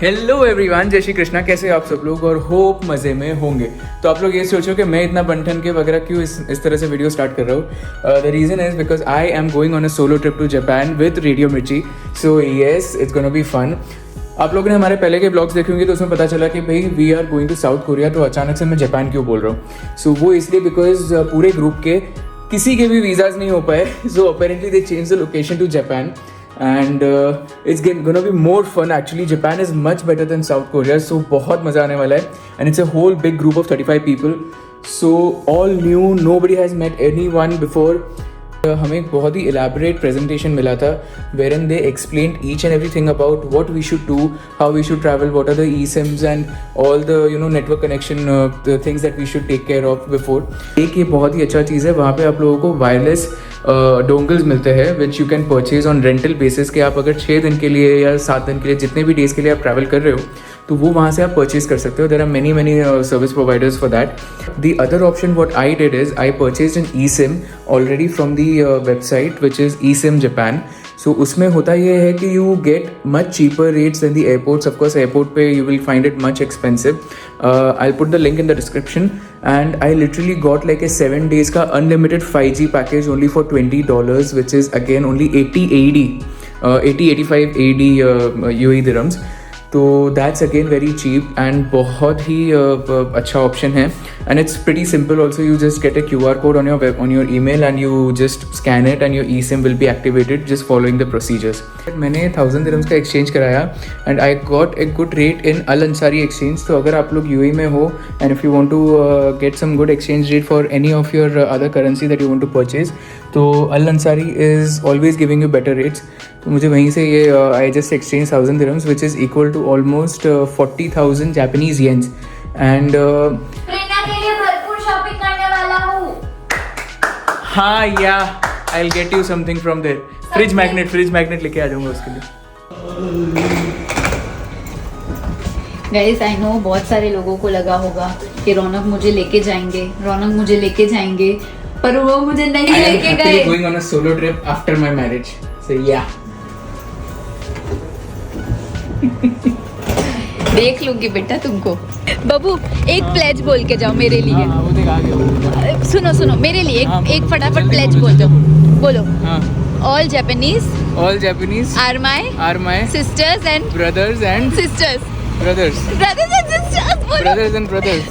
Hello everyone, जय श्री कृष्णा। कैसे आप सब लोग और होप मज़े में होंगे। तो आप लोग ये सोचो कि मैं इतना बंठन के वगैरह क्यों इस तरह से वीडियो स्टार्ट कर रहा हूँ। The reason is because I am going on a solo trip to Japan with radio Mirchi. So yes, it's gonna be fun. आप लोगों ने हमारे पहले के ब्लॉग्स देखे होंगे तो उसमें पता चला कि भाई we are going to South Korea, तो अचानक से मैं जापान क्यों बोल रहा हूँ। सो वो इसलिए बिकॉज पूरे ग्रुप के किसी के भी वीज़ाज नहीं हो पाए। So apparently they change the location to Japan and it's gonna be more fun actually. Japan is much better than South Korea, so बहुत मज़ा आने वाला है and it's a whole big group of 35 people, so all new, nobody has met anyone before. हमें एक बहुत ही elaborate presentation मिला था wherein they explained each and everything about what we should do, how we should travel, what are the eSIMs and all the network connection, the things that we should take care of before. एक ये बहुत ही अच्छा चीज़ है, वहाँ पे आप लोगों को वायरलेस डोंगल्स मिलते हैं which you can purchase on rental basis के। आप अगर 6 दिन के लिए या 7 दिन के लिए जितने भी डेज़ के लिए आप ट्रैवल कर रहे हो तो वो वहाँ से आप परचेज कर सकते हो। There are many service providers for that. The other option what I did is I purchase an eSIM already from the website which is eSIM Japan. So उसमें होता ये है कि you get much cheaper rates than the airports. Of course airport पे you will find it much expensive. I put the link in the description and I literally got like a 7 days का unlimited 5G package only for $20, which is again only 80-85 AD UAE dirhams. तो that's again very cheap and बहुत ही अच्छा option है and it's pretty simple also. You just get a QR code on your email and you just scan it and your eSIM will be activated just following the procedures. मैंने 1000 dirhams का exchange कराया and I got a good rate in Al Ansari exchange. तो अगर आप लोग UAE में हो and if you want to get some good exchange rate for any of your other currency that you want to purchase, तो Al Ansari is always giving you better rates. तो मुझे वहीं से ये I just exchanged 1000 dirhams which is equal to almost 40,000 Japanese yens and प्रेरणा के लिए भरपूर shopping करने वाला हूँ। हाँ या I'll get you something from there. Fridge magnet लेके आ जाऊंगा उसके लिए। गाइस आई नो बहुत सारे लोगों को लगा होगा कि रौनक मुझे लेके जाएंगे, पर वो मुझे नहीं लेके गए। I am going on a solo trip after my marriage. So yeah. देख लूंगी बेटा तुमको। बाबू एक प्लेज बोल के जाओ मेरे लिए। हाँ, वो देख आ गया। सुनो मेरे लिए एक फटाफट प्लेज बोल दो। बोलो। All Japanese are my sisters and brothers and sisters. brothers and brothers.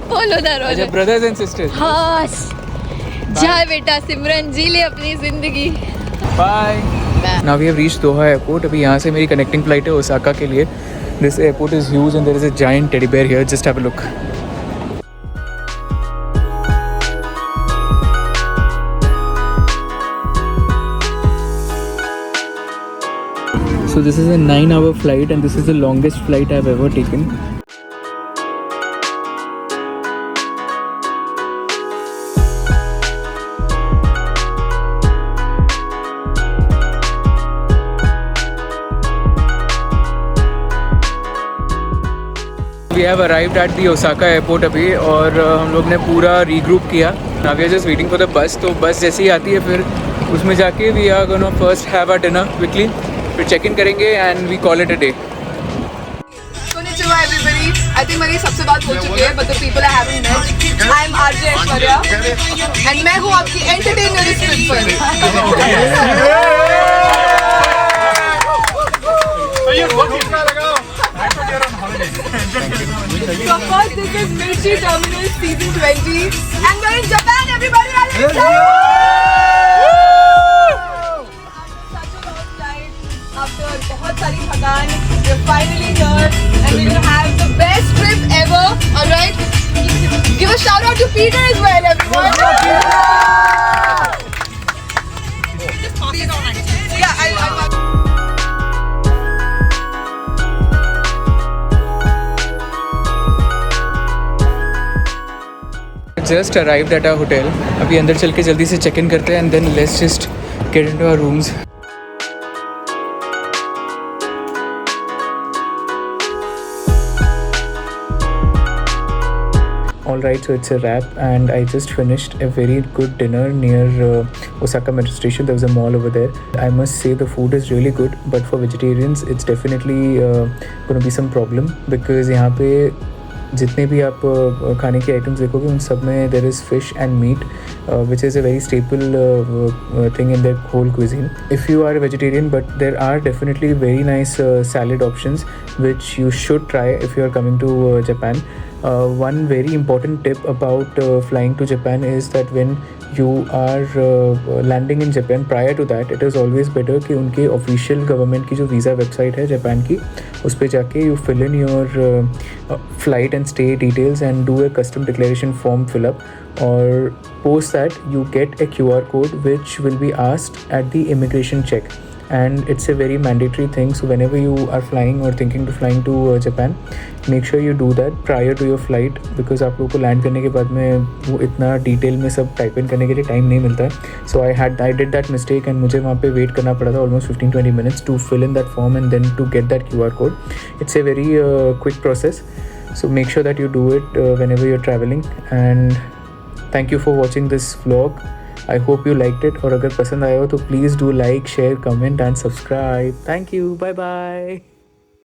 बोलो ना रोज। अच्छा, brothers and sisters. हाँ जा बेटा, सिमरन जी ले अपनी जिंदगी। Bye. Now we have reached Doha airport. अभी यहाँ से मेरी connecting flight है ओसाका के लिए. This airport is huge and there is a giant teddy bear here. Just have a look. So this is a 9-hour flight and this is the longest flight I've ever taken. We have arrived at the Osaka airport अभी और हम लोग ने पूरा regroup किया. Now we are just waiting for the bus. तो बस जैसे ही आती है फिर उसमें जाके we are gonna first have our dinner quickly, फिर चेक इन करेंगे and we call it a day. Konnichiwa everybody. I think मेरी सबसे बात हो चुकी है, but the people I haven't met. I am RJ Aishwarya and मैं हूँ आपकी entertainer इस trip So of course this is Mirchi Terminal season 20 and we're in Japan, everybody. Are you such a long flight after बहुत सारी थकान, we're finally here and we're gonna have the best trip ever. Alright, give a shout out to Peter as well, everyone. Yeah, I'll Just arrived at our hotel. अभी अंदर चल के जल्दी से check in करते हैं and then let's just get into our rooms. All right, so it's a wrap, and I just finished a very good dinner near Osaka Metro Station. There was a mall over there. I must say the food is really good, but for vegetarians, it's definitely going to be some problem because यहाँ पे जितने भी आप खाने के items देखोगे उन सब में there is fish and meat which is a very staple thing in the whole cuisine. If you are a vegetarian, but there are definitely very nice salad options which you should try if you are coming to Japan. One very important tip about flying to Japan is that when you are landing in Japan, prior to that it is always better कि उनके official government की जो visa website है Japan की उस पर जाके you fill in your flight and stay details and do a custom declaration form fill up, or post that you get a QR code which will be asked at the immigration check, and it's a very mandatory thing. So whenever you are flying or thinking to flying to Japan, make sure you do that prior to your flight, because आप लोगों को land करने के बाद में वो इतना detail में सब टाइप इन करने के लिए टाइम नहीं मिलता है. So I did that mistake and मुझे वहाँ पे वेट करना पड़ा था almost 15-20 minutes to fill in that form and then to get that QR code. इट्स a very quick process, so make sure that you do it whenever you're traveling. And thank you for watching this vlog. I hope you liked it, और अगर पसंद आया हो तो please do like, share, comment and subscribe. Thank you. Bye bye.